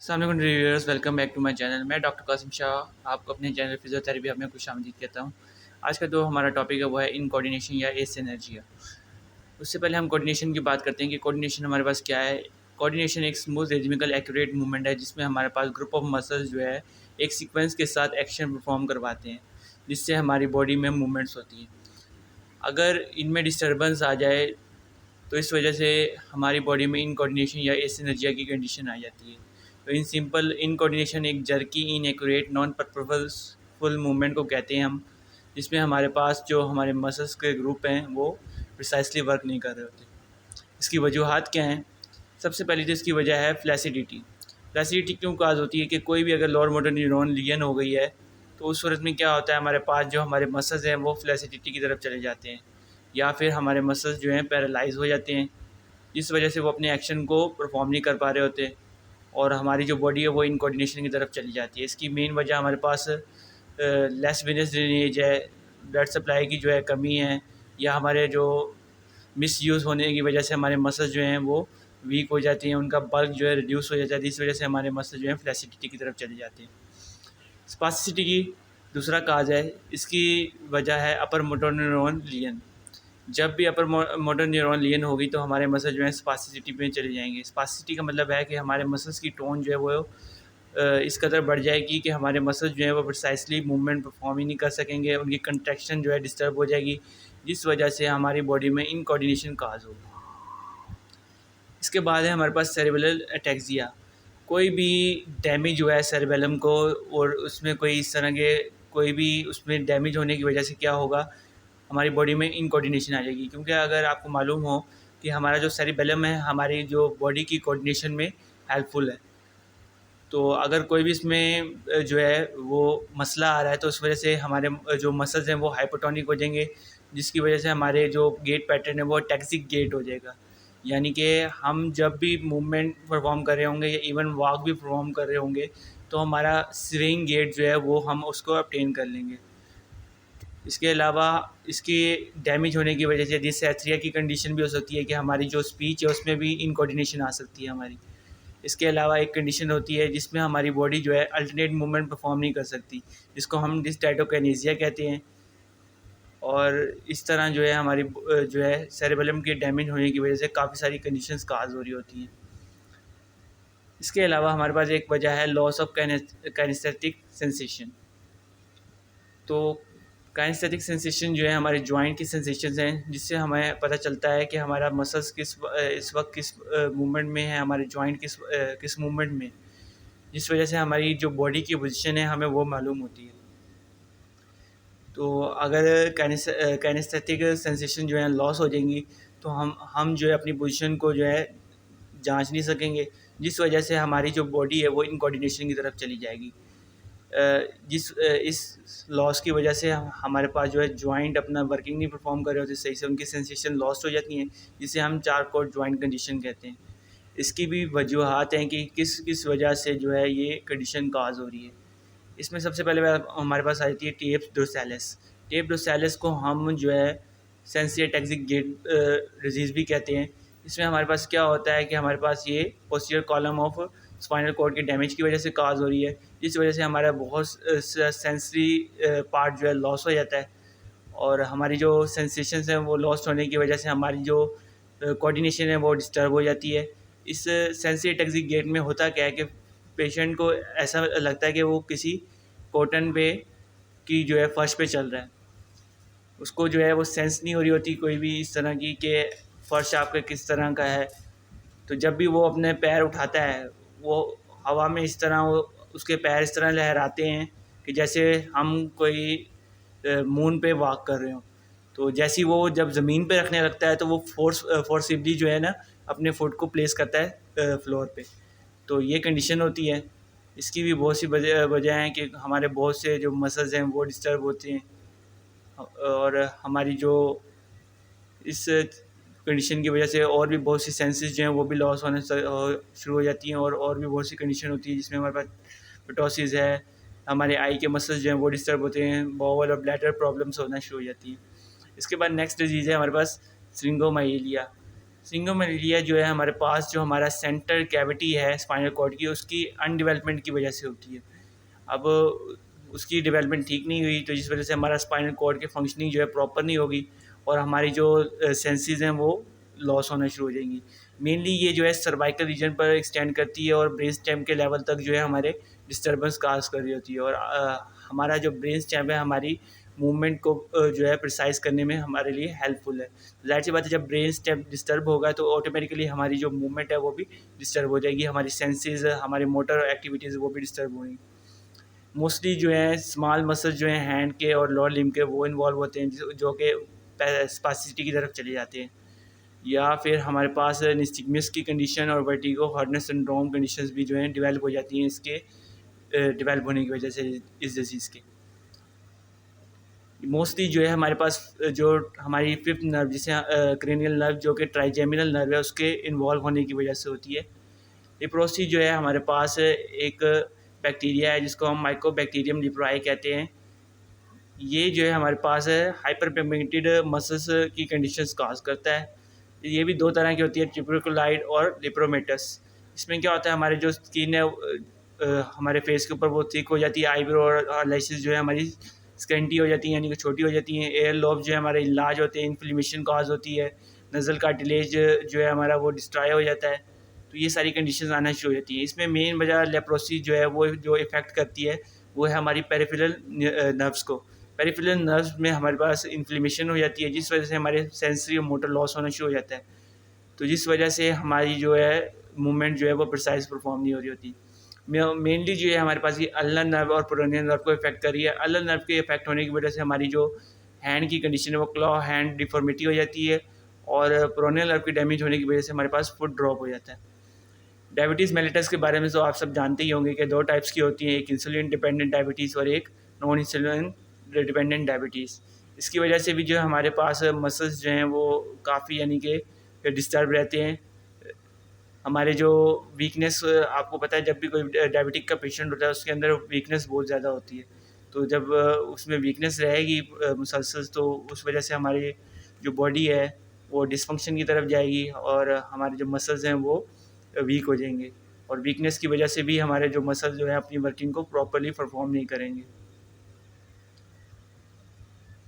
अस्सलाम वालेकुम reviewers, welcome back to my channel. मैं डॉक्टर कासिम शाह आपको अपने चैनल फिजियोथेरेपी में खुशामदीद कहता हूँ। आज का जो हमारा टॉपिक है वो है इन कोऑर्डिनेशन या एसिनर्जिया। उससे पहले हम कोऑर्डिनेशन की बात करते हैं कि कोऑर्डिनेशन हमारे पास क्या है। कोऑर्डिनेशन एक स्मूथ रिदमिकल एक्यूरेट मूवमेंट है जिसमें हमारे पास ग्रुप ऑफ मसल्स जो है एक सीक्वेंस के साथ एक्शन परफॉर्म करवाते हैं, जिससे हमारी बॉडी में मूवमेंट्स होती हैं। अगर इनमें डिस्टर्बेंस आ जाए तो इस वजह से हमारी बॉडी में इनकोऑर्डिनेशन या एसिनर्जिया की कंडीशन आ जाती है। तो इन सिंपल इनकोऑर्डिनेशन एक jerky inaccurate non purposeful movement को कहते हैं हम, जिसमें हमारे पास जो हमारे मसल्स के ग्रुप हैं वो प्रिसाइसली वर्क नहीं कर रहे होते। इसकी वजूहात क्या हैं? सबसे पहली तो इसकी वजह है फ्लैसिडिटी। फ्लैसिडिटी क्यों काज होती है कि कोई भी अगर लोअर मोटर न्यूरॉन लियन हो गई है तो उस सूरत में क्या होता है, हमारे पास जो हमारे मसल्स हैं वो फ्लैसिडिटी की तरफ चले जाते हैं, या फिर हमारे मसल्स जो हैं पैरालाइज हो जाते हैं, जिस वजह से वो अपने एक्शन को परफॉर्म नहीं कर पा रहे होते और हमारी जो बॉडी है वो इन कोऑर्डिनेशन की तरफ चली जाती है। इसकी मेन वजह हमारे पास लेस वेनस ड्रेनेज है, ब्लड सप्लाई की जो है कमी है, या हमारे जो मिस यूज़ होने की वजह से हमारे मसल्स जो हैं वो वीक हो जाती हैं, उनका बल्क जो है रिड्यूस हो जाता है, इस वजह से हमारे मसल्स जो हैं फ्लैसिडिटी की तरफ चले जाते हैं। स्पास्टिसिटी की दूसरा काज है, इसकी वजह है अपर मोटर न्यूरॉन लियन। जब भी अपर मोटर न्यूरॉन लियन होगी तो हमारे मसल जो है स्पास्टिसिटी में चले जाएंगे। स्पास्टिसिटी का मतलब है कि हमारे मसल्स की टोन जो है वो इस कदर बढ़ जाएगी कि हमारे मसल्स जो है वो प्रिसाइसली मूवमेंट परफॉर्म ही नहीं कर सकेंगे, उनकी कंट्रैक्शन जो है डिस्टर्ब हो जाएगी, जिस वजह से हमारी बॉडी में इनकोऑर्डिनेशन काज होगी। इसके बाद है हमारे पास सेरेब्रल अटैक्सिया। कोई भी डैमेज हुआ है सेरेबेलम को और उसमें कोई इस तरह के कोई भी उसमें डैमेज होने की वजह से क्या होगा, हमारी बॉडी में इनकोऑर्डिनेशन आ जाएगी। क्योंकि अगर आपको मालूम हो कि हमारा जो सेरेबेलम है हमारी जो बॉडी की कोऑर्डिनेशन में हेल्पफुल है, तो अगर कोई भी इसमें जो है वो मसला आ रहा है तो उस वजह से हमारे जो मसल्स हैं वो हाइपोटोनिक हो जाएंगे, जिसकी वजह से हमारे जो गेट पैटर्न है वो टैक्सिक गेट हो जाएगा। यानी कि हम जब भी मूवमेंट परफॉर्म कर रहे होंगे या इवन वॉक भी परफॉर्म कर रहे होंगे तो हमारा स्विंग गेट जो है वो हम उसको अपटेन कर लेंगे। इसके अलावा इसकी डैमेज होने की वजह से डिसैथ्रिया की कंडीशन भी हो सकती है कि हमारी जो स्पीच है उसमें भी इनकोऑर्डिनेशन आ सकती है हमारी। इसके अलावा एक कंडीशन होती है जिसमें हमारी बॉडी जो है अल्टरनेट मूवमेंट परफॉर्म नहीं कर सकती, जिसको हम डिस्टाइटोकाइनेसिया कहते हैं। और इस तरह जो है हमारी जो है सेरेबेलम के डैमेज होने की वजह से काफ़ी सारी कंडीशंस काज हो रही होती हैं। इसके अलावा हमारे पास एक वजह है लॉस ऑफ काइनेस्थेटिक सेंसेशन। तो काइनेस्थेटिक सेंसेशन जो है हमारे जॉइंट की सेंसेशंस हैं, जिससे हमें पता चलता है कि हमारा मसल्स इस वक्त किस मूवमेंट में है, हमारे जॉइंट किस मूवमेंट में, जिस वजह से हमारी जो बॉडी की पोजीशन है हमें वो मालूम होती है। तो अगर काइनेस्थेटिक सेंसेशन जो है लॉस हो जाएंगी तो हम जो है अपनी पोजीशन को जो है जांच नहीं सकेंगे, जिस वजह से हमारी जो बॉडी है वो इनकोऑर्डिनेशन की तरफ चली जाएगी। इस लॉस की वजह से हमारे पास जो है जॉइंट अपना वर्किंग नहीं परफॉर्म कर रहे होते सही से, उनकी सेंसेशन लॉस्ट हो जाती हैं, जिसे हम चार कोर जॉइंट कंडीशन कहते हैं। इसकी भी वजूहात हैं कि किस किस वजह से जो है ये कंडीशन काज हो रही है। इसमें सबसे पहले हमारे पास आ जाती है टेप डोर्सालिस। टेप डोर्सालिस को हम जो है सेंसियोटैक्सिक गेट डिजीज़ भी कहते हैं। इसमें हमारे पास क्या होता है कि हमारे पास ये posterior column of spinal cord के डैमेज की वजह से काज हो रही है, जिस वजह से हमारा बहुत सेंसरी पार्ट जो है लॉस हो जाता है, और हमारी जो सेंसेशंस हैं वो लॉस्ट होने की वजह से हमारी जो कोऑर्डिनेशन है वो डिस्टर्ब हो जाती है। इस सेंसियोटैक्सिक गेट में होता क्या है कि पेशेंट को ऐसा लगता है कि वो किसी कॉटन पे की जो है फर्श पे चल रहा है, उसको जो है वो सेंस नहीं हो रही होती कोई भी इस तरह की कि फ़र्श आपका किस तरह का है। तो जब भी वो अपने पैर उठाता है वो हवा में इस तरह वो उसके पैर इस तरह लहराते हैं कि जैसे हम कोई मून पे वॉक कर रहे हो। तो जैसे ही वो जब ज़मीन पे रखने लगता है तो वो फोर्सिबली जो है ना अपने फुट को प्लेस करता है फ्लोर पे। तो ये कंडीशन होती है। इसकी भी बहुत सी वजह हैं कि हमारे बहुत से जो मसल्स हैं वो डिस्टर्ब होते हैं, और हमारी जो इस कंडीशन की वजह से और भी बहुत सी सेंसेस जो हैं वो भी लॉस होने शुरू हो जाती हैं, और भी बहुत सी कंडीशन होती है जिसमें हमारे पास पिटोसिस है, हमारे आई के मसल्स जो हैं वो डिस्टर्ब होते हैं, बाउल और ब्लैडर प्रॉब्लम्स होना शुरू हो जाती हैं। इसके बाद नेक्स्ट डिजीज़ है हमारे पास सिंगोमाइलिया। सिंगोमेलिया जो है हमारे पास जो हमारा सेंटर कैविटी है स्पाइनल कॉर्ड की, उसकी अनडेवलपमेंट की वजह से होती है। अब उसकी डेवलपमेंट ठीक नहीं हुई तो जिस वजह से हमारा स्पाइनल कॉर्ड की फंक्शनिंग जो है प्रॉपर नहीं होगी और हमारी जो सेंसेस हैं वो लॉस होना शुरू हो जाएंगी। मेनली ये जो है सर्वाइकल रीजन पर एक्सटेंड करती है और ब्रेन स्टेम के लेवल तक जो है हमारे डिस्टर्बेंस काज कर रही होती है। और हमारा जो ब्रेन स्टेम है हमारी मूवमेंट को जो है प्रिसाइज करने में हमारे लिए हेल्पफुल है। जाहिर सी बात है, जब ब्रेन स्टेम डिस्टर्ब होगा तो ऑटोमेटिकली हमारी जो मूवमेंट है वो भी डिस्टर्ब हो जाएगी, हमारी सेंसेस, हमारी मोटर एक्टिविटीज़ वो भी डिस्टर्ब होंगी। मोस्टली जो है स्मॉल मसल्स जो हैं हैंड के और लोअर लिम्ब के वो इन्वॉल्व होते हैं जो कि स्पास्टिसिटी की तरफ चले जाते हैं। या फिर हमारे पास निस्टिगमिस की कंडीशन और वर्टिगो हॉर्नर सिंड्रोम कंडीशंस भी जो हैं डेवलप हो जाती हैं इसके डेवलप होने की वजह से इस डिजीज़ के। मोस्टली जो है हमारे पास जो हमारी फिफ्थ नर्व जिसे क्रेनियल नर्व जो कि ट्राइजेमिनल नर्व है उसके इन्वॉल्व होने की वजह से होती है। लिप्रोसी जो है हमारे पास एक बैक्टीरिया है जिसको हम माइकोबैक्टीरियम लिप्रोआई कहते हैं। ये जो है हमारे पास हाइपर पिगमेंटेड मसल्स की कंडीशंस काज करता है। ये भी दो तरह की होती है, ट्रिप्रोकुलाइड और लिप्रोमेटस। इसमें क्या होता है, हमारे जो स्किन है हमारे फेस के ऊपर वो थिक हो जाती है, आईब्रो और लैशेस जो है हमारी स्कैंटी हो जाती हैं यानी कि छोटी हो जाती हैं, एयर लॉब जो है हमारे इलाज होते हैं, इन्फ्लेमेशन काज होती है, नज़ल कार्टिलेज जो है हमारा वो डिस्ट्रॉय हो जाता है। तो ये सारी कंडीशंस आना शुरू हो जाती हैं। इसमें मेन वजह लेप्रोसी जो है वो जो इफ़ेक्ट करती है वो है हमारी पेरिफेरल नर्व्स को। पेरिफेरल नर्व्स में हमारे पास इन्फ्लेमेशन हो जाती है जिस वजह से हमारे सेंसरी और मोटर लॉस होना शुरू हो जाता है। तो जिस वजह से हमारी जो है मूवमेंट जो है वो प्रिसाइज परफॉर्म नहीं हो रही होती। मेनली जो है हमारे पास ये अल्नर नर्व और पेरोनियल नर्व को इफेक्ट कर रही है। अल्नर नर्व के इफेक्ट होने की वजह से हमारी जो हैंड की कंडीशन है वो क्लॉ हैंड डिफॉर्मिटी हो जाती है और पेरोनियल नर्व की डैमेज होने की वजह से हमारे पास फुट ड्रॉप हो जाता है। डायबिटीज़ मेलिटस के बारे में तो आप सब जानते ही होंगे कि दो टाइप्स की होती हैं, एक इंसुलिन डिपेंडेंट डायबिटीज़ और एक नॉन इंसुलिन डिपेंडेंट डायबिटीज़। इसकी वजह से भी जो है हमारे पास मसल्स जो हैं वो काफ़ी यानी कि डिस्टर्ब रहते हैं। हमारे जो वीकनेस, आपको पता है जब भी कोई डायबिटिक का पेशेंट होता है उसके अंदर वीकनेस बहुत ज़्यादा होती है। तो जब उसमें वीकनेस रहेगी मसल्स, तो उस वजह से हमारी जो बॉडी है वो डिसफंक्शन की तरफ जाएगी और हमारे जो मसल्स हैं वो वीक हो जाएंगे और वीकनेस की वजह से भी हमारे जो मसल्स जो है अपनी वर्किंग को प्रॉपर्ली परफॉर्म नहीं करेंगे।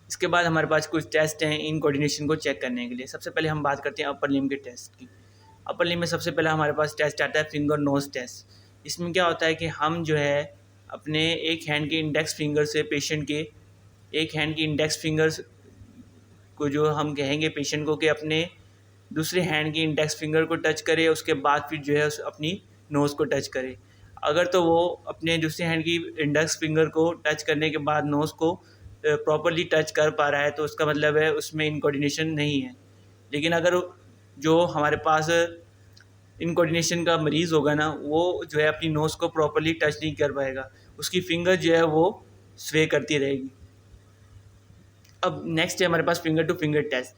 इसके बाद हमारे पास कुछ टेस्ट हैं इन कोऑर्डिनेशन को चेक करने के लिए। सबसे पहले हम बात करते हैं अपर लिम्ब के टेस्ट की। अपर लिम्ब में सबसे पहला हमारे पास टेस्ट आता है फिंगर नोज टेस्ट। इसमें क्या होता है कि हम जो है अपने एक हैंड के इंडेक्स फिंगर से पेशेंट के एक हैंड की इंडेक्स फिंगर्स को जो हम कहेंगे पेशेंट को कि अपने दूसरे हैंड की इंडेक्स फिंगर को टच करे, उसके बाद फिर जो है अपनी नोज़ को टच करे। अगर तो वो अपने दूसरे हैंड की इंडेक्स फिंगर को टच करने के बाद नोज़ को प्रॉपर्ली टच कर पा रहा है तो उसका मतलब है उसमें इनकोऑर्डिनेशन नहीं है। लेकिन अगर जो हमारे पास इनकोऑर्डिनेशन का मरीज़ होगा ना, वो जो है अपनी नोज़ को प्रॉपर्ली टच नहीं कर पाएगा, उसकी फिंगर जो है वो स्वे करती रहेगी। अब नेक्स्ट है हमारे पास फिंगर टू फिंगर टेस्ट।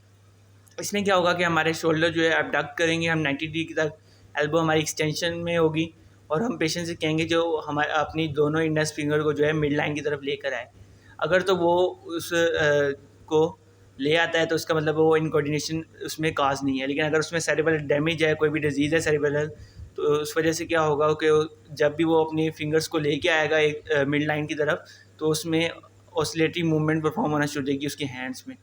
इसमें क्या होगा कि हमारे शोल्डर जो है अबडक्ट करेंगे हम 90 डिग्री तक, एल्बो हमारी एक्सटेंशन में होगी और हम पेशेंट से कहेंगे जो हमारे अपनी दोनों इंडेक्स फिंगर को जो है मिड लाइन की तरफ लेकर आए। अगर तो वो उस को ले आता है तो उसका मतलब वो इनकोऑर्डिनेशन उसमें काज नहीं है। लेकिन अगर उसमें सेरेब्रल डैमेज है, कोई भी डिजीज़ है सेरेब्रल, तो उस वजह से क्या होगा कि जब भी वो अपनी फिंगर्स को लेके आएगा एक मिड लाइन की तरफ, तो उसमें ऑसिलेटरी मूवमेंट परफॉर्म होना शुरू हो जाएगी उसके हैंड्स में।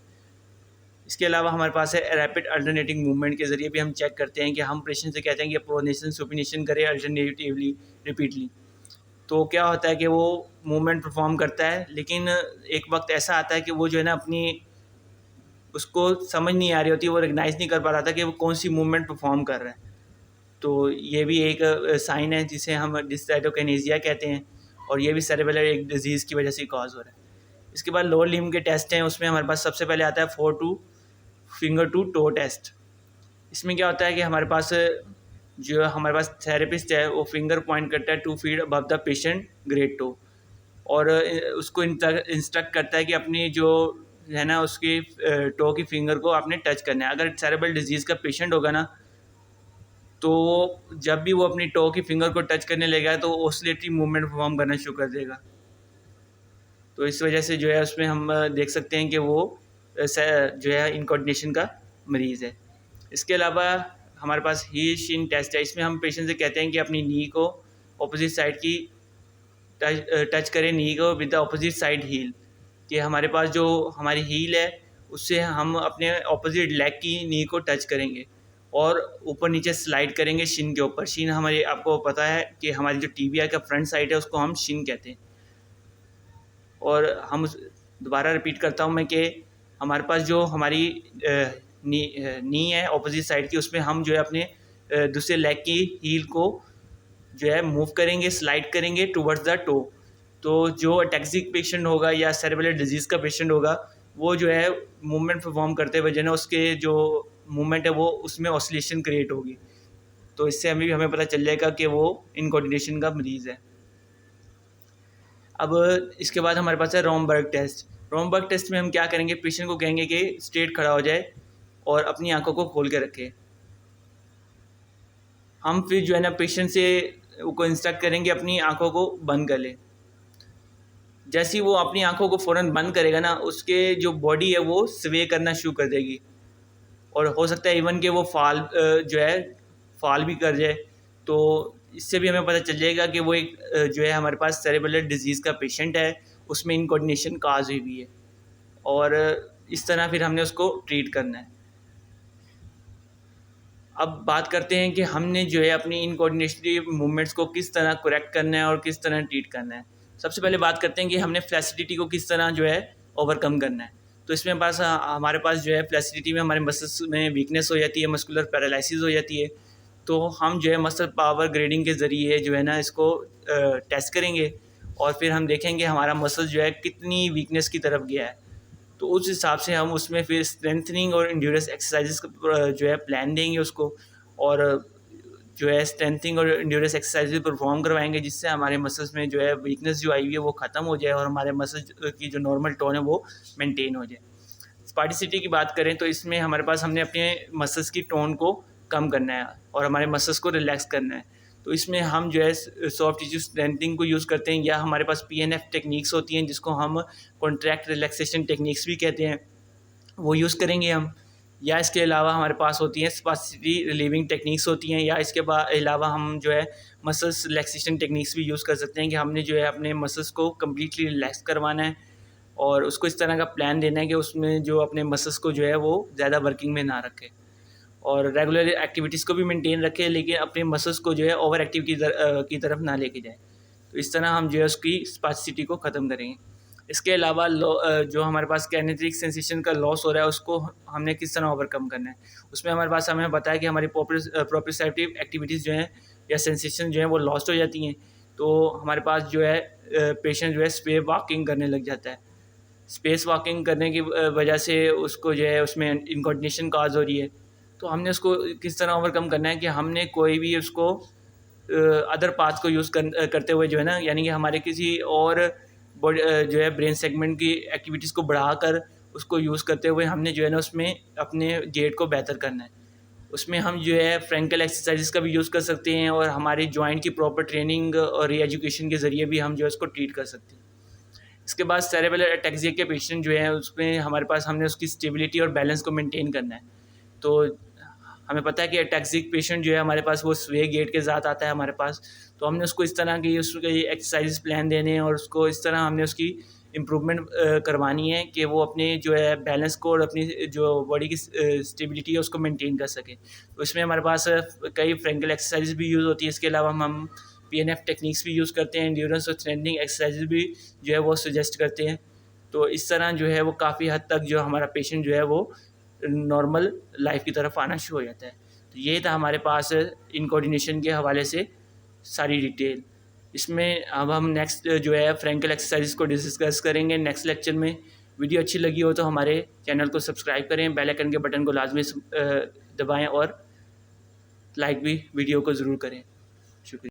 इसके अलावा हमारे पास है रैपिड अल्टरनेटिंग मूवमेंट के ज़रिए भी हम चेक करते हैं कि हम पेशेंट से कहते हैं कि प्रोनेशन सुपिनेशन करें अल्टरनेटिवली रिपीटली। तो क्या होता है कि वो मूवमेंट परफॉर्म करता है, लेकिन एक वक्त ऐसा आता है कि वो जो है ना अपनी उसको समझ नहीं आ रही होती, वो रिकग्नाइज़ नहीं कर पा रहा था कि वो कौन सी मूवमेंट परफॉर्म कर रहा है। तो ये भी एक साइन है जिसे हम डिस्साइटोकिनेसिया कहते हैं और ये भी सेरेब्रल एक डिजीज़ की वजह से कॉज हो रहा है। इसके बाद लोअर लिम्ब के टेस्ट हैं, उसमें हमारे पास सबसे पहले आता है फिंगर टू टो टेस्ट। इसमें क्या होता है कि हमारे पास जो हमारे पास थेरेपिस्ट है वो फिंगर पॉइंट करता है 2 feet above the patient great toe और उसको इंस्ट्रक्ट करता है कि अपनी जो है ना उसकी टो की फिंगर को आपने टच करना है। अगर सेरेब्रल डिजीज़ का पेशेंट होगा ना, तो जब भी वो अपनी टो की फिंगर को टच करने लगेगा तो ऑसिलेटरी मूवमेंट परफॉर्म करना शुरू कर देगा। तो इस वजह से जो है उसमें हम देख सकते हैं कि वो जो है इनकोऑर्डिनेशन का मरीज़ है। इसके अलावा हमारे पास हील शिन टेस्ट है। इसमें हम पेशेंट से कहते हैं कि अपनी नी को अपोजिट साइड की टच करें, नी को with the opposite side heel, कि हमारे पास जो हमारी हील है उससे हम अपने अपोजिट लेग की नी को टच करेंगे और ऊपर नीचे स्लाइड करेंगे शिन के ऊपर। शिन हमारे, आपको पता है कि हमारी जो टीबिया का फ्रंट साइड है उसको हम शिन कहते हैं। और हम दोबारा रिपीट करता हूँ मैं कि हमारे पास जो हमारी नी है अपोजिट साइड की, उसमें हम जो है अपने दूसरे लेग की हील को जो है मूव करेंगे, स्लाइड करेंगे टुवर्ड्स द टो। तो जो अटैक्सिक पेशेंट होगा या सेरेब्रल डिजीज़ का पेशेंट होगा, वो जो है मूवमेंट परफॉर्म करते हुए जो है उसके जो मूवमेंट है वो उसमें ऑसिलेशन क्रिएट होगी। तो इससे हमें पता चल जाएगा कि वो इनकोऑर्डिनेशन का मरीज़ है। अब इसके बाद हमारे पास है रोमबर्ग टेस्ट। रोमबर्ग टेस्ट में हम क्या करेंगे, पेशेंट को कहेंगे कि स्ट्रेट खड़ा हो जाए और अपनी आंखों को खोल के रखे। हम फिर जो है ना पेशेंट से को इंस्ट्रक्ट करेंगे अपनी आंखों को बंद कर ले। जैसे ही वो अपनी आंखों को फ़ौरन बंद करेगा ना, उसके जो बॉडी है वो स्वे करना शुरू कर देगी और हो सकता है इवन कि वो फाल भी कर जाए। तो इससे भी हमें पता चल जाएगा कि वो एक जो है हमारे पास सेरेब्रल डिजीज़ का पेशेंट है, उसमें इनकोऑर्डिनेशन काज हुई हुई है और इस तरह फिर हमने उसको ट्रीट करना है। अब बात करते हैं कि हमने जो है अपनी इनकोऑर्डिनेटरी मूवमेंट्स को किस तरह करेक्ट करना है और किस तरह ट्रीट करना है। सबसे पहले बात करते हैं कि हमने फ्लैसिडिटी को किस तरह जो है ओवरकम करना है। तो इसमें हमारे पास जो है फ्लैसिडिटी में हमारे मसल्स में वीकनेस हो जाती है, मस्कुलर पैरालिसिस हो जाती है। तो हम जो है मसल पावर ग्रेडिंग के ज़रिए जो है ना इसको टेस्ट करेंगे और फिर हम देखेंगे हमारा मसल जो है कितनी वीकनेस की तरफ गया है। तो उस हिसाब से हम उसमें फिर स्ट्रेंथनिंग और इंड्योरेंस एक्सरसाइजेस जो है प्लान देंगे उसको, और जो है स्ट्रेंथनिंग और इंड्योरेंस एक्सरसाइजेस परफॉर्म करवाएंगे, जिससे हमारे मसल्स में जो है वीकनेस जो आई हुई है वो ख़त्म हो जाए और हमारे मसल्स की जो नॉर्मल टोन है वो मेंटेन हो जाए। स्पास्टिसिटी की बात करें तो इसमें हमारे पास हमने अपने मसल्स की टोन को कम करना है और हमारे मसल्स को रिलैक्स करना है। तो इसमें हम जो है सॉफ्ट टिश्यू स्ट्रेंथनिंग को यूज़ करते हैं, या हमारे पास PNF टेक्निक्स होती हैं जिसको हम कॉन्ट्रैक्ट रिलैक्सेशन टेक्निक्स भी कहते हैं, वो यूज़ करेंगे हम। या इसके अलावा हमारे पास होती हैं स्पास्टिसिटी रिलीविंग टेक्निक्स होती हैं, या इसके अलावा हम जो है मसल्स रिलैक्सेशन टेक्निक्स भी यूज़ कर सकते हैं कि हमने जो है अपने मसल्स को कम्प्लीटली रिलैक्स करवाना है और उसको इस तरह का प्लान देना है कि उसमें जो अपने मसल्स को जो है वो ज़्यादा वर्किंग में ना रखे और रेगुलर एक्टिविटीज़ को भी मेंटेन रखे, लेकिन अपने मसल्स को जो है ओवर एक्टिव की तरफ ना लेके जाए। तो इस तरह हम जो है उसकी स्पास्टिसिटी को ख़त्म करेंगे। इसके अलावा जो हमारे पास काइनेटिक सेंसेशन का लॉस हो रहा है उसको हमने किस तरह ओवरकम करना है। उसमें हमारे पास हमें बताया कि हमारी प्रोप्रियोसेप्टिव एक्टिविटीज़ जो हैं या सेंसेशन जो हैं वो लॉस्ट हो जाती हैं। तो हमारे पास जो है पेशेंट जो है स्पेस वॉकिंग करने लग जाता है। स्पेस वॉकिंग करने की वजह से उसको जो है उसमें इनकोऑर्डिनेशन काज हो रही है। तो हमने उसको किस तरह ओवरकम करना है कि हमने कोई भी उसको अदर पाथ को यूज़ करते हुए जो है ना, यानी कि हमारे किसी और जो है ब्रेन सेगमेंट की एक्टिविटीज़ को बढ़ाकर उसको यूज़ करते हुए हमने जो है ना उसमें अपने गेट को बेहतर करना है। उसमें हम जो है फ्रैंकल एक्सरसाइजेस का भी यूज़ कर सकते हैं और हमारी जॉइंट की प्रॉपर ट्रेनिंग और री एजुकेशन के ज़रिए भी हम जो है उसको ट्रीट कर सकते हैं। इसके बाद सेरेब्रल अटैक्सिया के पेशेंट जो है उसमें हमारे पास हमने उसकी स्टेबिलिटी और बैलेंस को मेंटेन करना है। तो हमें पता है कि अटैक्सिक पेशेंट जो है हमारे पास वो स्वे गेट के साथ आता है हमारे पास। तो हमने उसको इस तरह की उसके एक्सरसाइज प्लान देने हैं और उसको इस तरह हमने उसकी इम्प्रूवमेंट करवानी है कि वो अपने जो है बैलेंस को और अपनी जो बॉडी की स्टेबिलिटी है उसको मेंटेन कर सके। तो इसमें हमारे पास कई फ्रैंकल एक्सरसाइज भी यूज़ होती है। इसके अलावा हम PNF टेक्निक्स भी यूज़ करते हैं, एंड्योरेंस और स्ट्रेंथनिंग एक्सरसाइज भी जो है वो सजेस्ट करते हैं। तो इस तरह जो है वो काफ़ी हद तक जो हमारा पेशेंट जो है वो नॉर्मल लाइफ की तरफ आना शुरू हो जाता है। तो ये था हमारे पास इनकोऑर्डिनेशन के हवाले से सारी डिटेल। इसमें अब हम नेक्स्ट जो है फ्रैंकल एक्सरसाइज को डिस्कस करेंगे नेक्स्ट लेक्चर में। वीडियो अच्छी लगी हो तो हमारे चैनल को सब्सक्राइब करें, बेल आइकन के बटन को लाजमी दबाएं और लाइक भी वीडियो को ज़रूर करें। शुक्रिया।